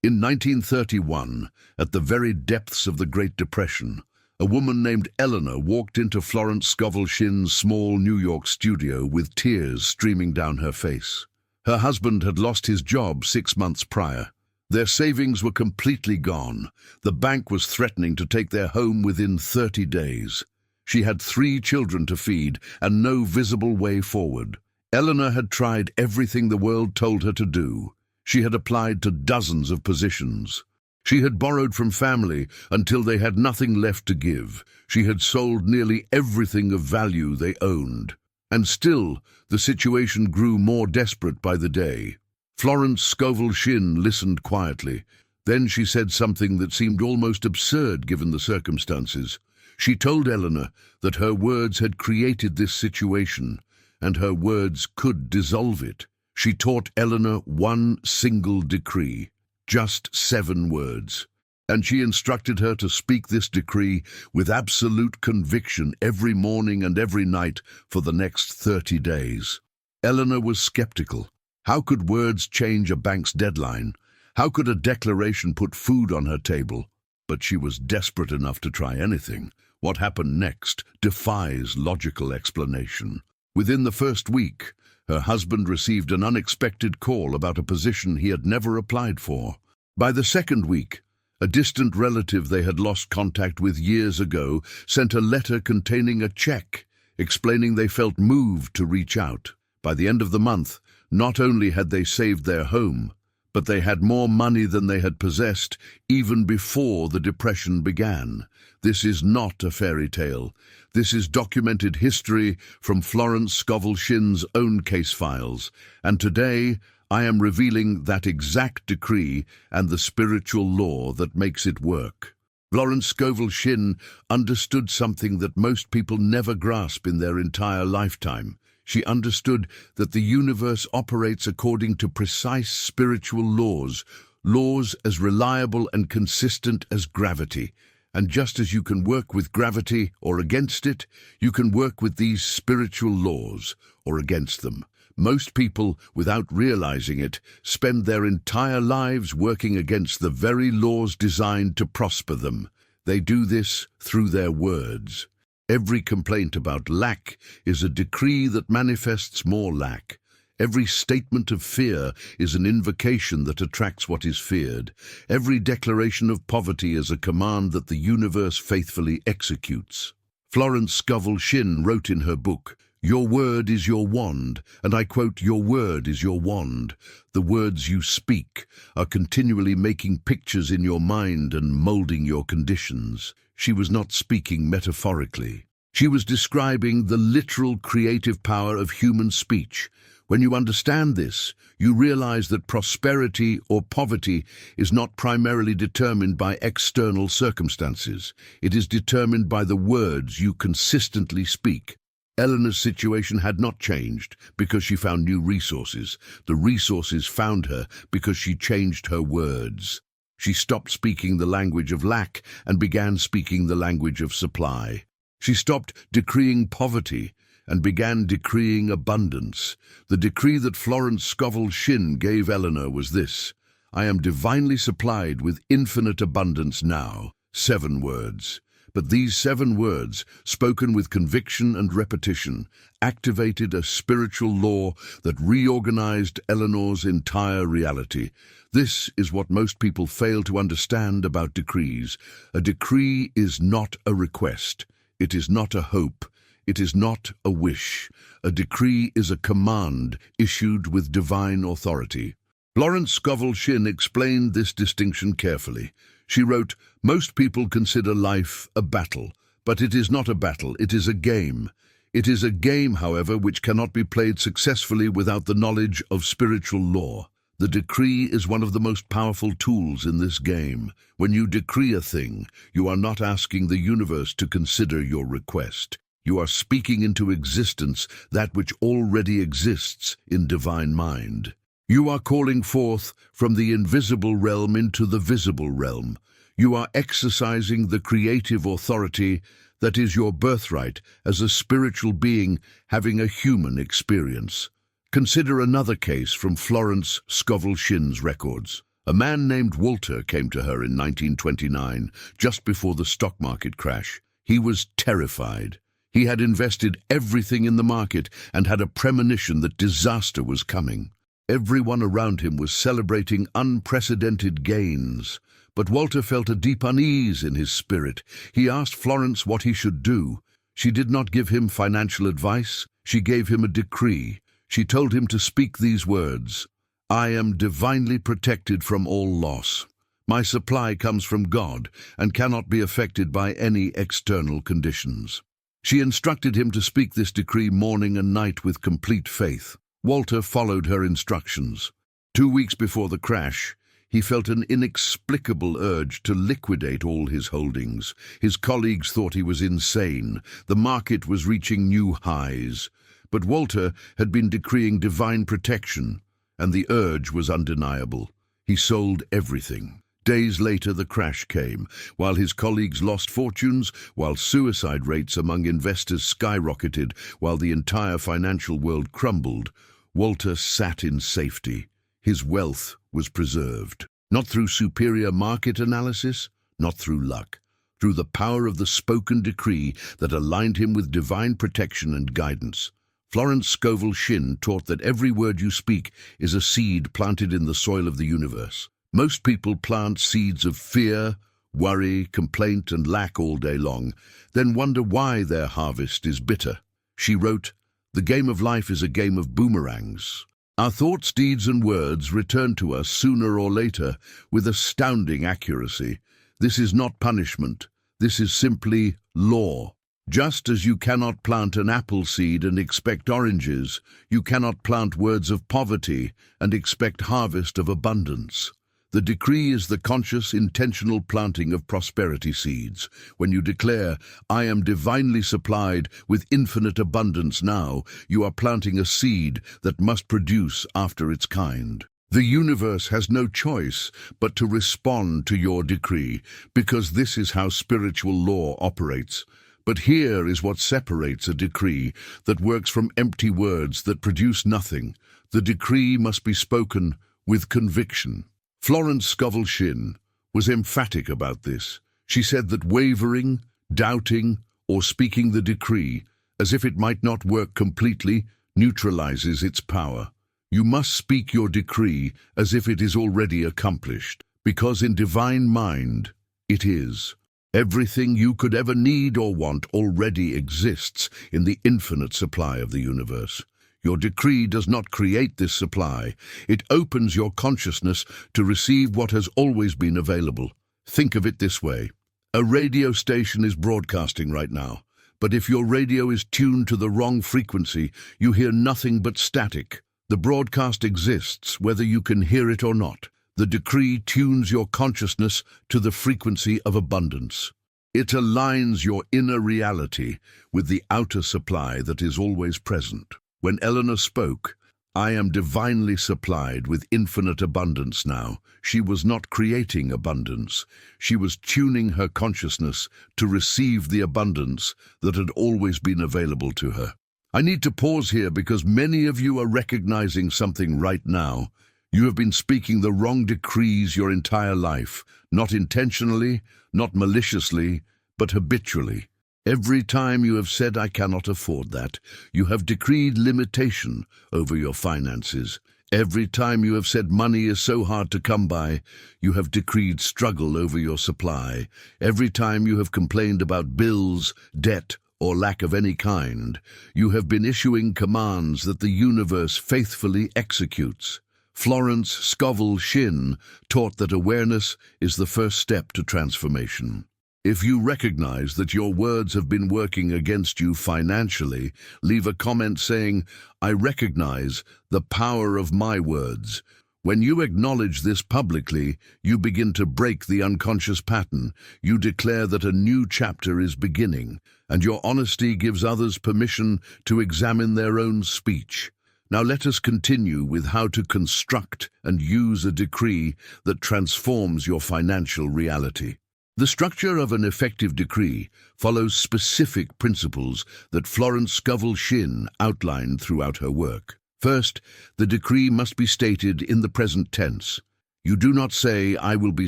In 1931, at the very depths of the Great Depression, a woman named Eleanor walked into Florence Scovel Shinn's small New York studio with tears streaming down her face. Her husband had lost his job 6 months prior. Their savings were completely gone. The bank was threatening to take their home within 30 days. She had 3 children to feed and no visible way forward. Eleanor had tried everything the world told her to do. She had applied to dozens of positions. She had borrowed from family until they had nothing left to give. She had sold nearly everything of value they owned. And still, the situation grew more desperate by the day. Florence Scovel Shinn listened quietly. Then she said something that seemed almost absurd given the circumstances. She told Eleanor that her words had created this situation, and her words could dissolve it. She taught Eleanor one single decree, just 7 words, and she instructed her to speak this decree with absolute conviction every morning and every night for the next 30 days. Eleanor was skeptical. How could words change a bank's deadline? How could a declaration put food on her table? But she was desperate enough to try anything. What happened next defies logical explanation. Within the first week, her husband received an unexpected call about a position he had never applied for. By the second week, a distant relative they had lost contact with years ago sent a letter containing a check, explaining they felt moved to reach out. By the end of the month, not only had they saved their home, but they had more money than they had possessed even before the Depression began. This is not a fairy tale. This is documented history from Florence Scovel Shinn's own case files, and today I am revealing that exact decree and the spiritual law that makes it work. Florence Scovel Shinn understood something that most people never grasp in their entire lifetime. She understood that the universe operates according to precise spiritual laws, laws as reliable and consistent as gravity. And just as you can work with gravity or against it, you can work with these spiritual laws or against them. Most people, without realizing it, spend their entire lives working against the very laws designed to prosper them. They do this through their words. Every complaint about lack is a decree that manifests more lack. Every statement of fear is an invocation that attracts what is feared. Every declaration of poverty is a command that the universe faithfully executes. Florence Scovel Shinn wrote in her book, "Your word is your wand," and I quote, "Your word is your wand." The words you speak are continually making pictures in your mind and molding your conditions. She was not speaking metaphorically. She was describing the literal creative power of human speech. When you understand this, you realize that prosperity or poverty is not primarily determined by external circumstances. It is determined by the words you consistently speak. Eleanor's situation had not changed because she found new resources. The resources found her because she changed her words. She stopped speaking the language of lack and began speaking the language of supply. She stopped decreeing poverty and began decreeing abundance. The decree that Florence Scovel Shinn gave Eleanor was this: "I am divinely supplied with infinite abundance now." 7 words. But these 7 words, spoken with conviction and repetition, activated a spiritual law that reorganized Eleanor's entire reality. This is what most people fail to understand about decrees. A decree is not a request. It is not a hope. It is not a wish. A decree is a command issued with divine authority. Florence Scovel Shinn explained this distinction carefully. She wrote, "Most people consider life a battle, but it is not a battle, it is a game. It is a game, however, which cannot be played successfully without the knowledge of spiritual law. The decree is one of the most powerful tools in this game. When you decree a thing, you are not asking the universe to consider your request. You are speaking into existence that which already exists in divine mind. You are calling forth from the invisible realm into the visible realm. You are exercising the creative authority that is your birthright as a spiritual being having a human experience. Consider another case from Florence Scovel Shinn's records. A man named Walter came to her in 1929, just before the stock market crash. He was terrified. He had invested everything in the market and had a premonition that disaster was coming. Everyone around him was celebrating unprecedented gains. But Walter felt a deep unease in his spirit. He asked Florence what he should do. She did not give him financial advice. She gave him a decree. She told him to speak these words: "I am divinely protected from all loss. My supply comes from God and cannot be affected by any external conditions." She instructed him to speak this decree morning and night with complete faith. Walter followed her instructions. 2 weeks before the crash, he felt an inexplicable urge to liquidate all his holdings. His colleagues thought he was insane. The market was reaching new highs. But Walter had been decreeing divine protection, and the urge was undeniable. He sold everything. Days later, the crash came. While his colleagues lost fortunes, while suicide rates among investors skyrocketed, while the entire financial world crumbled, Walter sat in safety. His wealth was preserved. Not through superior market analysis, not through luck, through the power of the spoken decree that aligned him with divine protection and guidance. Florence Scovel Shinn taught that every word you speak is a seed planted in the soil of the universe. Most people plant seeds of fear, worry, complaint, and lack all day long, then wonder why their harvest is bitter. She wrote, "The game of life is a game of boomerangs. Our thoughts, deeds, and words return to us sooner or later with astounding accuracy. This is not punishment. This is simply law. Just as you cannot plant an apple seed and expect oranges, you cannot plant words of poverty and expect harvest of abundance. The decree is the conscious, intentional planting of prosperity seeds. When you declare, 'I am divinely supplied with infinite abundance now,' you are planting a seed that must produce after its kind. The universe has no choice but to respond to your decree, because this is how spiritual law operates. But here is what separates a decree that works from empty words that produce nothing. The decree must be spoken with conviction." Florence Scovel Shinn was emphatic about this. She said that wavering, doubting, or speaking the decree, as if it might not work completely, neutralizes its power. You must speak your decree as if it is already accomplished, because in divine mind, it is. Everything you could ever need or want already exists in the infinite supply of the universe. Your decree does not create this supply. It opens your consciousness to receive what has always been available. Think of it this way. A radio station is broadcasting right now, but if your radio is tuned to the wrong frequency, you hear nothing but static. The broadcast exists whether you can hear it or not. The decree tunes your consciousness to the frequency of abundance. It aligns your inner reality with the outer supply that is always present. When Eleanor spoke, "I am divinely supplied with infinite abundance now," she was not creating abundance. She was tuning her consciousness to receive the abundance that had always been available to her. I need to pause here because many of you are recognizing something right now. You have been speaking the wrong decrees your entire life, not intentionally, not maliciously, but habitually. Every time you have said, "I cannot afford that," you have decreed limitation over your finances. Every time you have said money is so hard to come by, you have decreed struggle over your supply. Every time you have complained about bills, debt, or lack of any kind, you have been issuing commands that the universe faithfully executes. Florence Scovel Shinn taught that awareness is the first step to transformation. If you recognize that your words have been working against you financially, leave a comment saying, "I recognize the power of my words." When you acknowledge this publicly, you begin to break the unconscious pattern. You declare that a new chapter is beginning, and your honesty gives others permission to examine their own speech. Now let us continue with how to construct and use a decree that transforms your financial reality. The structure of an effective decree follows specific principles that Florence Scovel Shinn outlined throughout her work. First, the decree must be stated in the present tense. You do not say, "I will be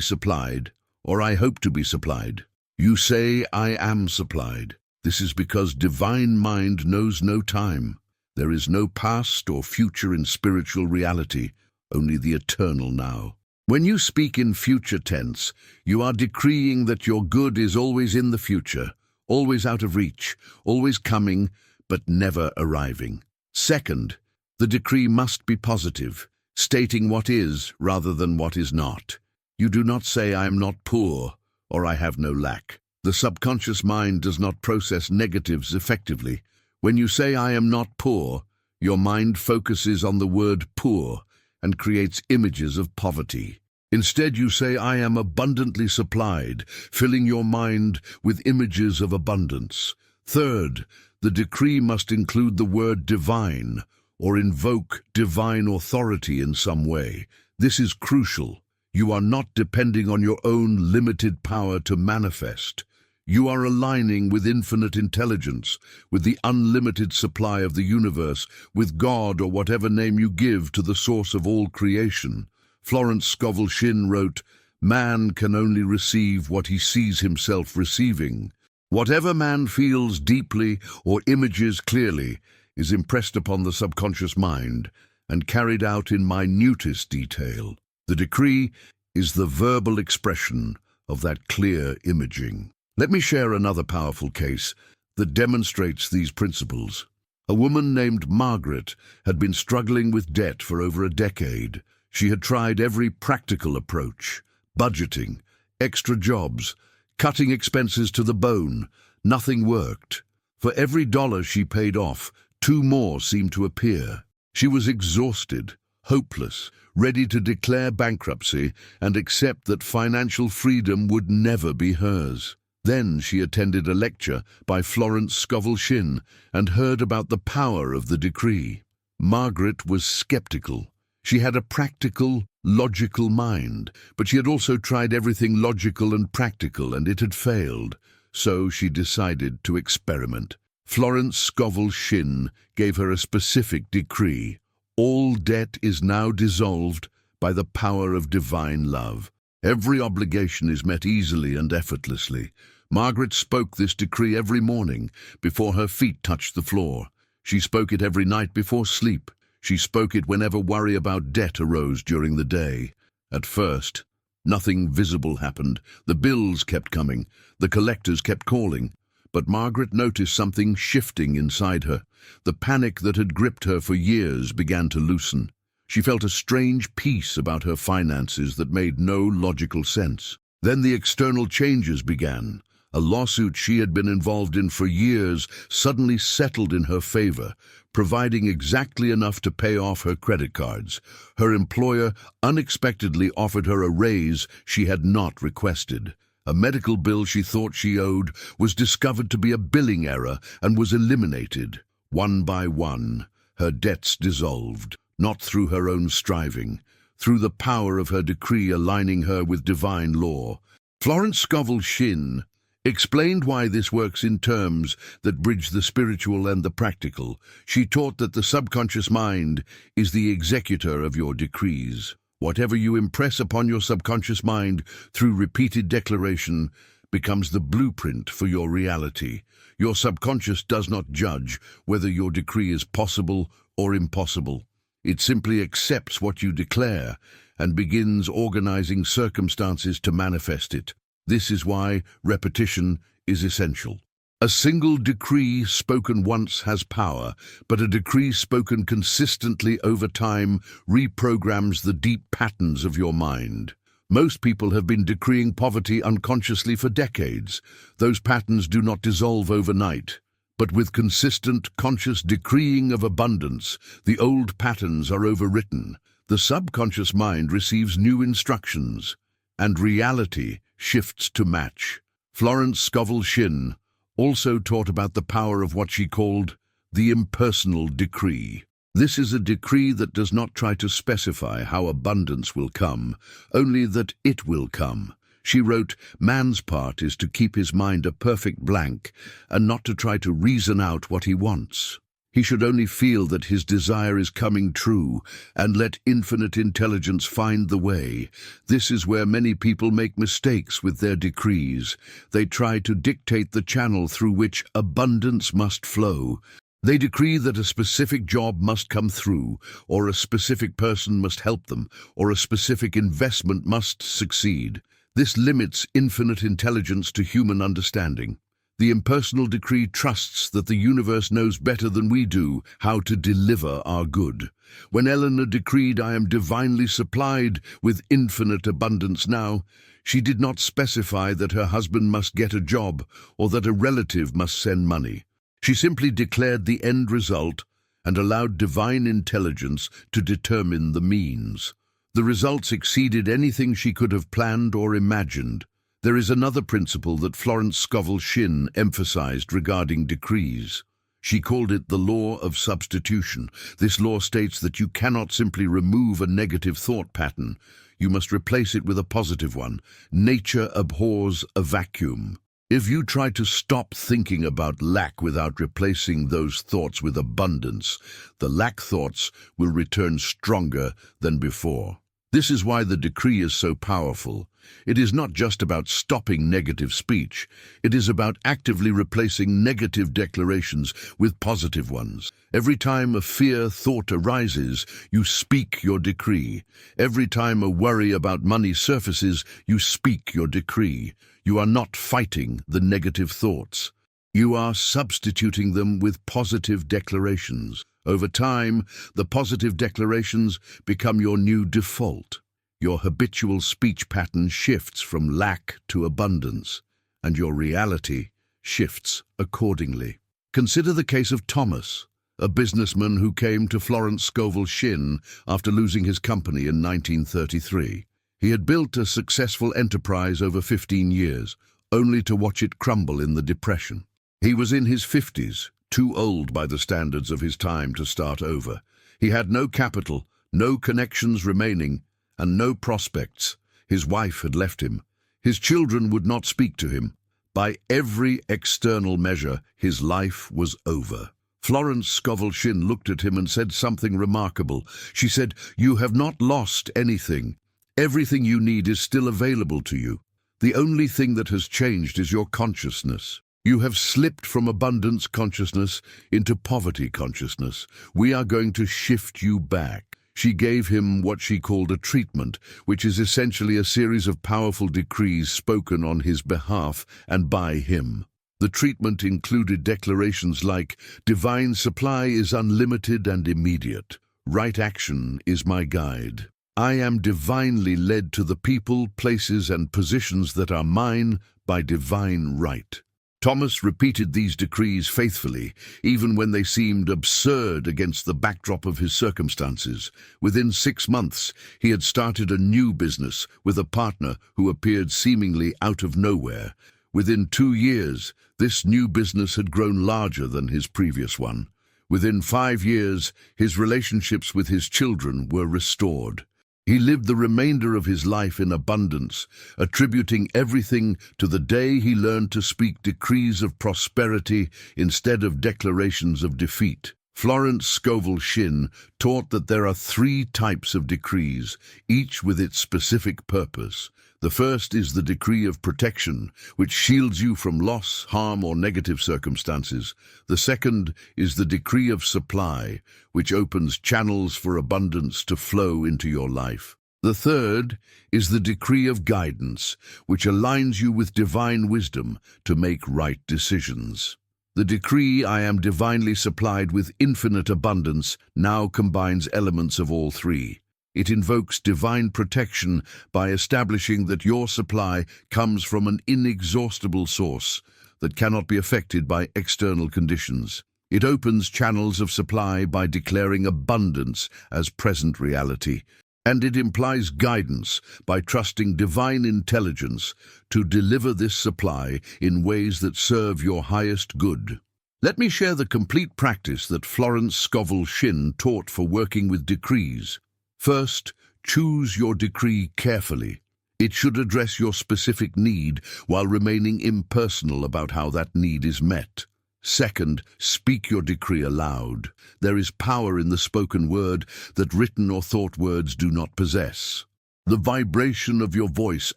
supplied," or "I hope to be supplied." You say, "I am supplied." This is because divine mind knows no time. There is no past or future in spiritual reality, only the eternal now. When you speak in future tense, you are decreeing that your good is always in the future, always out of reach, always coming, but never arriving. Second, the decree must be positive, stating what is rather than what is not. You do not say, "I am not poor," or "I have no lack." The subconscious mind does not process negatives effectively. When you say, "I am not poor," your mind focuses on the word poor and creates images of poverty. Instead, you say, "I am abundantly supplied," filling your mind with images of abundance. Third, the decree must include the word divine or invoke divine authority in some way. This is crucial. You are not depending on your own limited power to manifest. You are aligning with infinite intelligence, with the unlimited supply of the universe, with God or whatever name you give to the source of all creation. Florence Scovel Shinn wrote, "Man can only receive what he sees himself receiving. Whatever man feels deeply or images clearly is impressed upon the subconscious mind and carried out in minutest detail. The decree is the verbal expression of that clear imaging." Let me share another powerful case that demonstrates these principles. A woman named Margaret had been struggling with debt for over a decade. She had tried every practical approach: budgeting, extra jobs, cutting expenses to the bone. Nothing worked. For every dollar she paid off, 2 more seemed to appear. She was exhausted, hopeless, ready to declare bankruptcy and accept that financial freedom would never be hers. Then she attended a lecture by Florence Scovel Shinn and heard about the power of the decree. Margaret was skeptical. She had a practical, logical mind, but she had also tried everything logical and practical, and it had failed. So she decided to experiment. Florence Scovel Shinn gave her a specific decree. All debt is now dissolved by the power of divine love. Every obligation is met easily and effortlessly. Margaret spoke this decree every morning before her feet touched the floor. She spoke it every night before sleep. She spoke it whenever worry about debt arose during the day. At first, nothing visible happened. The bills kept coming. The collectors kept calling. But Margaret noticed something shifting inside her. The panic that had gripped her for years began to loosen. She felt a strange peace about her finances that made no logical sense. Then the external changes began. A lawsuit she had been involved in for years suddenly settled in her favor, providing exactly enough to pay off her credit cards. Her employer unexpectedly offered her a raise she had not requested. A medical bill she thought she owed was discovered to be a billing error and was eliminated. One by one, her debts dissolved, not through her own striving, through the power of her decree aligning her with divine law. Florence Scovel Shinn explained why this works in terms that bridge the spiritual and the practical. She taught that the subconscious mind is the executor of your decrees. Whatever you impress upon your subconscious mind through repeated declaration becomes the blueprint for your reality. Your subconscious does not judge whether your decree is possible or impossible. It simply accepts what you declare and begins organizing circumstances to manifest it. This is why repetition is essential. A single decree spoken once has power, but a decree spoken consistently over time reprograms the deep patterns of your mind. Most people have been decreeing poverty unconsciously for decades. Those patterns do not dissolve overnight. But with consistent, conscious decreeing of abundance, the old patterns are overwritten. The subconscious mind receives new instructions, and reality shifts to match. Florence Scovel Shinn also taught about the power of what she called the impersonal decree. This is a decree that does not try to specify how abundance will come, only that it will come. She wrote, "Man's part is to keep his mind a perfect blank and not to try to reason out what he wants. He should only feel that his desire is coming true and let infinite intelligence find the way. This is where many people make mistakes with their decrees. They try to dictate the channel through which abundance must flow. They decree that a specific job must come through, or a specific person must help them, or a specific investment must succeed. This limits infinite intelligence to human understanding. The impersonal decree trusts that the universe knows better than we do how to deliver our good. When Eleanor decreed, "I am divinely supplied with infinite abundance now," she did not specify that her husband must get a job or that a relative must send money. She simply declared the end result and allowed divine intelligence to determine the means. The results exceeded anything she could have planned or imagined. There is another principle that Florence Scovel Shinn emphasized regarding decrees. She called it the law of substitution. This law states that you cannot simply remove a negative thought pattern. You must replace it with a positive one. Nature abhors a vacuum. If you try to stop thinking about lack without replacing those thoughts with abundance, the lack thoughts will return stronger than before. This is why the decree is so powerful. It is not just about stopping negative speech. It is about actively replacing negative declarations with positive ones. Every time a fear thought arises, you speak your decree. Every time a worry about money surfaces, you speak your decree. You are not fighting the negative thoughts. You are substituting them with positive declarations. Over time, the positive declarations become your new default. Your habitual speech pattern shifts from lack to abundance, and your reality shifts accordingly. Consider the case of Thomas, a businessman who came to Florence Scovel Shinn after losing his company in 1933. He had built a successful enterprise over 15 years, only to watch it crumble in the Depression. He was in his 50s, too old by the standards of his time to start over. He had no capital, no connections remaining, and no prospects. His wife had left him. His children would not speak to him. By every external measure, his life was over. Florence Scovel Shinn looked at him and said something remarkable. She said, "You have not lost anything. Everything you need is still available to you. The only thing that has changed is your consciousness. You have slipped from abundance consciousness into poverty consciousness. We are going to shift you back." She gave him what she called a treatment, which is essentially a series of powerful decrees spoken on his behalf and by him. The treatment included declarations like, "Divine supply is unlimited and immediate. Right action is my guide. I am divinely led to the people, places, and positions that are mine by divine right." Thomas repeated these decrees faithfully, even when they seemed absurd against the backdrop of his circumstances. Within 6 months, he had started a new business with a partner who appeared seemingly out of nowhere. Within 2 years, this new business had grown larger than his previous one. Within 5 years, his relationships with his children were restored. He lived the remainder of his life in abundance, attributing everything to the day he learned to speak decrees of prosperity instead of declarations of defeat. Florence Scovel Shinn taught that there are 3 types of decrees, each with its specific purpose. The first is the decree of protection, which shields you from loss, harm, or negative circumstances. The second is the decree of supply, which opens channels for abundance to flow into your life. The third is the decree of guidance, which aligns you with divine wisdom to make right decisions. The decree, "I am divinely supplied with infinite abundance," now combines elements of all 3. It invokes divine protection by establishing that your supply comes from an inexhaustible source that cannot be affected by external conditions. It opens channels of supply by declaring abundance as present reality. And it implies guidance by trusting divine intelligence to deliver this supply in ways that serve your highest good. Let me share the complete practice that Florence Scovel Shinn taught for working with decrees. First, choose your decree carefully. It should address your specific need while remaining impersonal about how that need is met. Second, speak your decree aloud. There is power in the spoken word that written or thought words do not possess. The vibration of your voice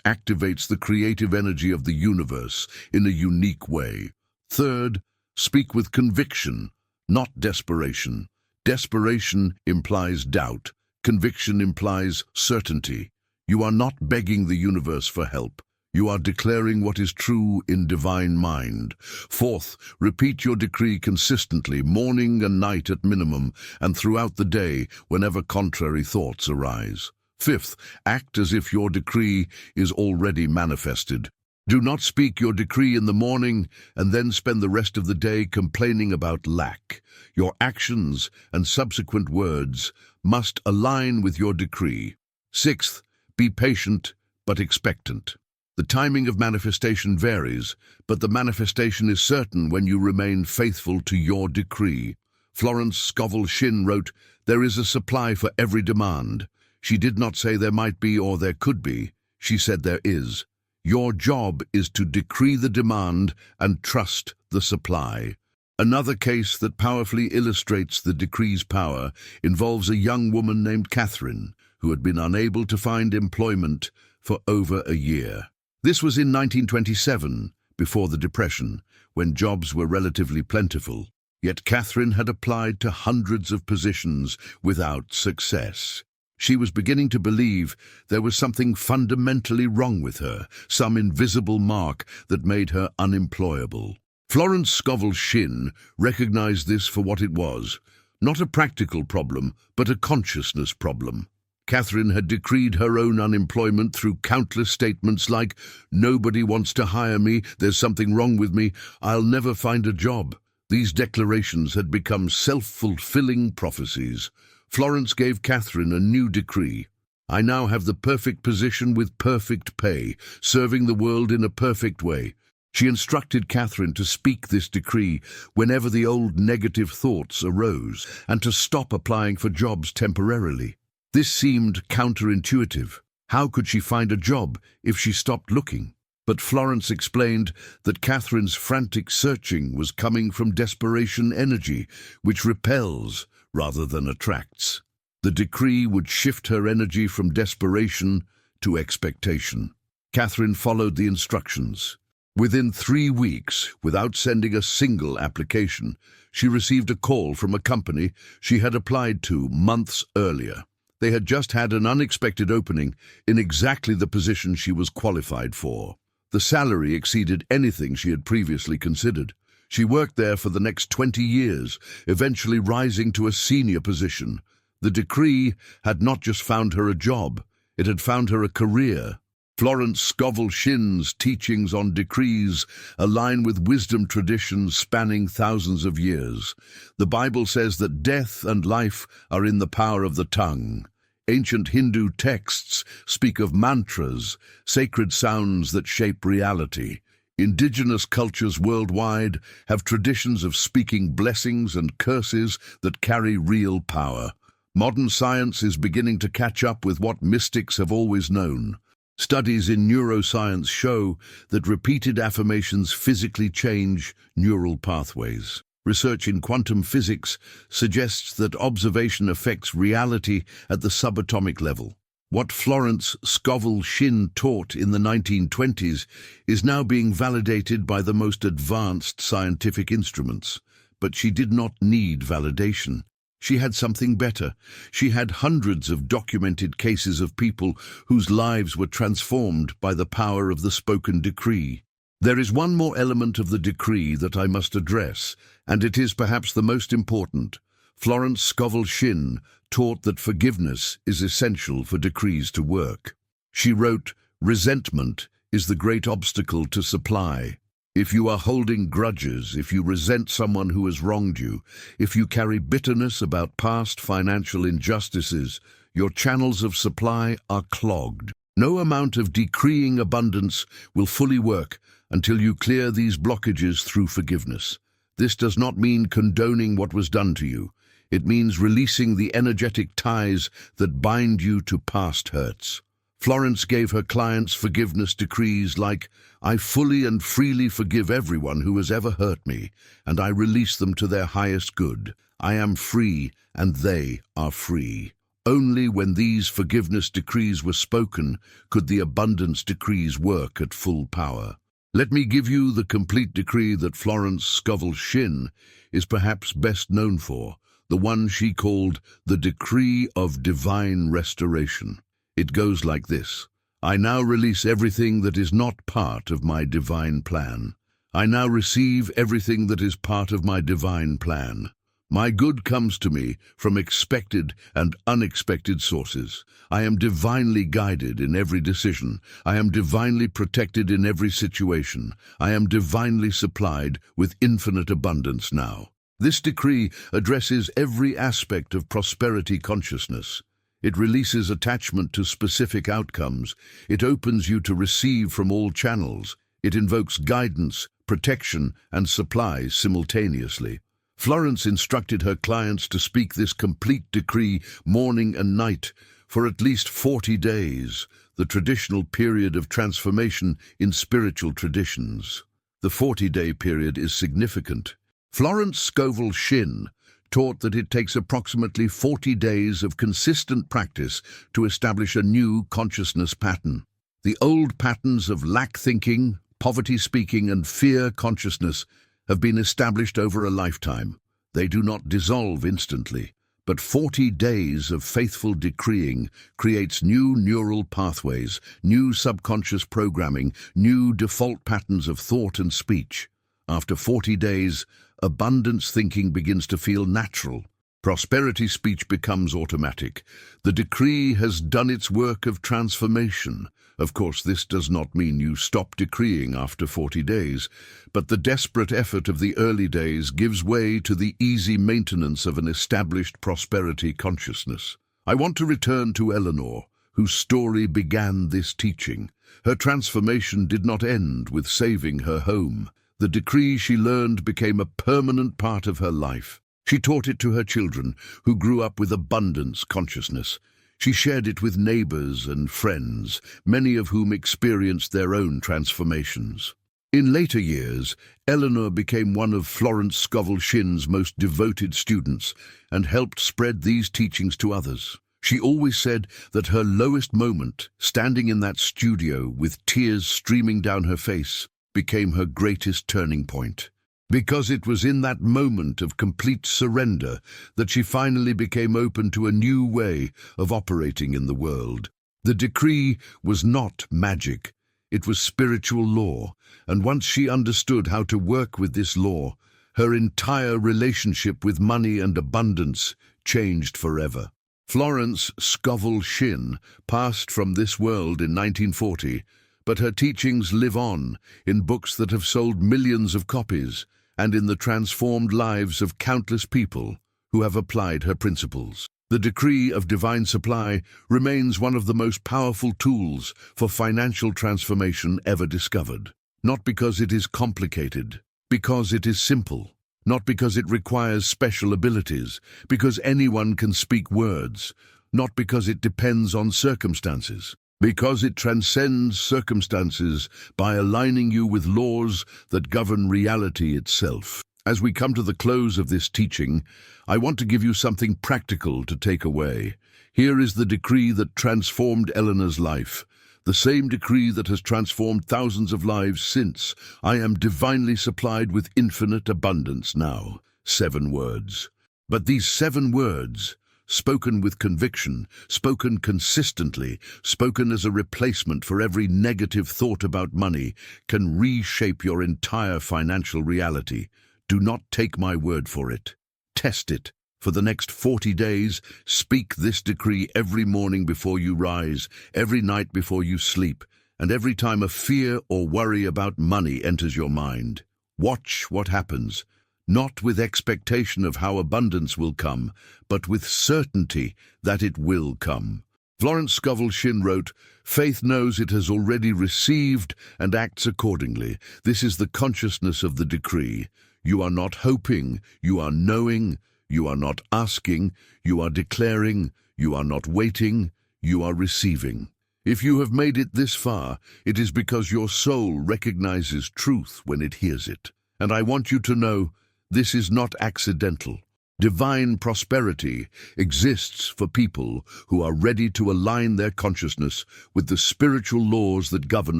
activates the creative energy of the universe in a unique way. Third, speak with conviction, not desperation. Desperation implies doubt. Conviction implies certainty. You are not begging the universe for help. You are declaring what is true in divine mind. Fourth, repeat your decree consistently, morning and night at minimum, and throughout the day whenever contrary thoughts arise. Fifth, act as if your decree is already manifested. Do not speak your decree in the morning and then spend the rest of the day complaining about lack. Your actions and subsequent words must align with your decree. Sixth, be patient but expectant. The timing of manifestation varies, but the manifestation is certain when you remain faithful to your decree. Florence Scovel Shinn wrote, "There is a supply for every demand." She did not say there might be or there could be. She said there is. Your job is to decree the demand and trust the supply. Another case that powerfully illustrates the decree's power involves a young woman named Catherine, who had been unable to find employment for over a year. This was in 1927, before the Depression, when jobs were relatively plentiful. Yet Catherine had applied to hundreds of positions without success. She was beginning to believe there was something fundamentally wrong with her, some invisible mark that made her unemployable. Florence Scovel Shinn recognized this for what it was, not a practical problem, but a consciousness problem. Catherine had decreed her own unemployment through countless statements like, "Nobody wants to hire me, there's something wrong with me, I'll never find a job." These declarations had become self-fulfilling prophecies. Florence gave Catherine a new decree. "I now have the perfect position with perfect pay, serving the world in a perfect way." She instructed Catherine to speak this decree whenever the old negative thoughts arose, and to stop applying for jobs temporarily. This seemed counterintuitive. How could she find a job if she stopped looking? But Florence explained that Catherine's frantic searching was coming from desperation energy, which repels rather than attracts. The decree would shift her energy from desperation to expectation. Catherine followed the instructions. Within 3 weeks, without sending a single application, she received a call from a company she had applied to months earlier. They had just had an unexpected opening in exactly the position she was qualified for. The salary exceeded anything she had previously considered. She worked there for the next 20 years, eventually rising to a senior position. The decree had not just found her a job, it had found her a career. Florence Scovel Shinn's teachings on decrees align with wisdom traditions spanning thousands of years. The Bible says that death and life are in the power of the tongue. Ancient Hindu texts speak of mantras, sacred sounds that shape reality. Indigenous cultures worldwide have traditions of speaking blessings and curses that carry real power. Modern science is beginning to catch up with what mystics have always known. Studies in neuroscience show that repeated affirmations physically change neural pathways. Research in quantum physics suggests that observation affects reality at the subatomic level. What Florence Scovel Shinn taught in the 1920s is now being validated by the most advanced scientific instruments. But she did not need validation. She had something better. She had hundreds of documented cases of people whose lives were transformed by the power of the spoken decree. There is one more element of the decree that I must address, and it is perhaps the most important. Florence Scovel Shinn taught that forgiveness is essential for decrees to work. She wrote, "Resentment is the great obstacle to supply. If you are holding grudges, if you resent someone who has wronged you, if you carry bitterness about past financial injustices, your channels of supply are clogged. No amount of decreeing abundance will fully work until you clear these blockages through forgiveness. This does not mean condoning what was done to you. It means releasing the energetic ties that bind you to past hurts." Florence gave her clients forgiveness decrees like, "I fully and freely forgive everyone who has ever hurt me, and I release them to their highest good. I am free, and they are free." Only when these forgiveness decrees were spoken could the abundance decrees work at full power. Let me give you the complete decree that Florence Scovel Shinn is perhaps best known for, the one she called the Decree of Divine Restoration. It goes like this: I now release everything that is not part of my divine plan. I now receive everything that is part of my divine plan. My good comes to me from expected and unexpected sources. I am divinely guided in every decision. I am divinely protected in every situation. I am divinely supplied with infinite abundance now. This decree addresses every aspect of prosperity consciousness. It releases attachment to specific outcomes. It opens you to receive from all channels. It invokes guidance, protection, and supplies simultaneously. Florence instructed her clients to speak this complete decree morning and night for at least 40 days, the traditional period of transformation in spiritual traditions. The 40-day period is significant. Florence Scovel Shinn taught that it takes approximately 40 days of consistent practice to establish a new consciousness pattern. The old patterns of lack thinking, poverty speaking, and fear consciousness have been established over a lifetime. They do not dissolve instantly, but 40 days of faithful decreeing creates new neural pathways, new subconscious programming, new default patterns of thought and speech. After 40 days, abundance thinking begins to feel natural. Prosperity speech becomes automatic. The decree has done its work of transformation. Of course, this does not mean you stop decreeing after 40 days, but the desperate effort of the early days gives way to the easy maintenance of an established prosperity consciousness. I want to return to Eleanor, whose story began this teaching. Her transformation did not end with saving her home. The decree she learned became a permanent part of her life. She taught it to her children, who grew up with abundance consciousness. She shared it with neighbors and friends, many of whom experienced their own transformations. In later years, Eleanor became one of Florence Scovel Shinn's most devoted students and helped spread these teachings to others. She always said that her lowest moment, standing in that studio with tears streaming down her face, became her greatest turning point. Because it was in that moment of complete surrender that she finally became open to a new way of operating in the world. The decree was not magic. It was spiritual law, and once she understood how to work with this law, her entire relationship with money and abundance changed forever. Florence Scovel Shinn passed from this world in 1940, but her teachings live on in books that have sold millions of copies and in the transformed lives of countless people who have applied her principles. The decree of divine supply remains one of the most powerful tools for financial transformation ever discovered. Not because it is complicated, because it is simple. Not because it requires special abilities, because anyone can speak words. Not because it depends on circumstances. Because it transcends circumstances by aligning you with laws that govern reality itself. As we come to the close of this teaching, I want to give you something practical to take away. Here is the decree that transformed Eleanor's life, the same decree that has transformed thousands of lives since. I am divinely supplied with infinite abundance now. 7 words. But these 7 words, spoken with conviction, spoken consistently, spoken as a replacement for every negative thought about money, can reshape your entire financial reality. Do not take my word for it. Test it. For the next 40 days, speak this decree every morning before you rise, every night before you sleep, and every time a fear or worry about money enters your mind. Watch what happens. Not with expectation of how abundance will come, but with certainty that it will come. Florence Scovel Shinn wrote, "Faith knows it has already received and acts accordingly. This is the consciousness of the decree. You are not hoping, you are knowing. You are not asking, you are declaring. You are not waiting, you are receiving." If you have made it this far, it is because your soul recognizes truth when it hears it. And I want you to know, this is not accidental. Divine prosperity exists for people who are ready to align their consciousness with the spiritual laws that govern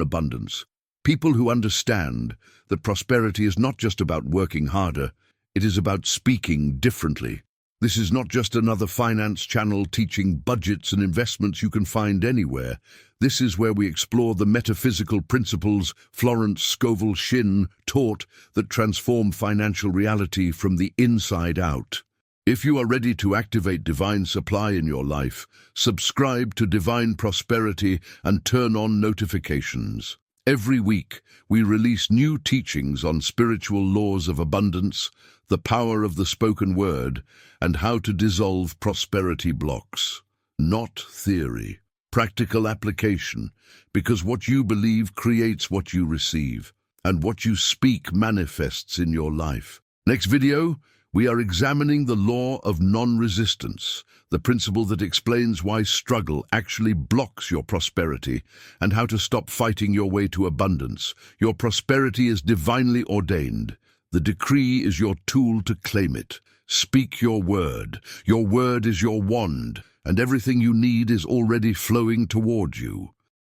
abundance. People who understand that prosperity is not just about working harder, it is about speaking differently. This is not just another finance channel teaching budgets and investments you can find anywhere. This is where we explore the metaphysical principles Florence Scovel Shinn taught that transform financial reality from the inside out. If you are ready to activate divine supply in your life, subscribe to Divine Prosperity and turn on notifications. Every week, we release new teachings on spiritual laws of abundance, the power of the spoken word, and how to dissolve prosperity blocks. Not theory, practical application, because what you believe creates what you receive, and what you speak manifests in your life. Next video, we are examining the law of non-resistance, the principle that explains why struggle actually blocks your prosperity and how to stop fighting your way to abundance. Your prosperity is divinely ordained. The decree is your tool to claim it. Speak your word. Your word is your wand, and everything you need is already flowing toward you.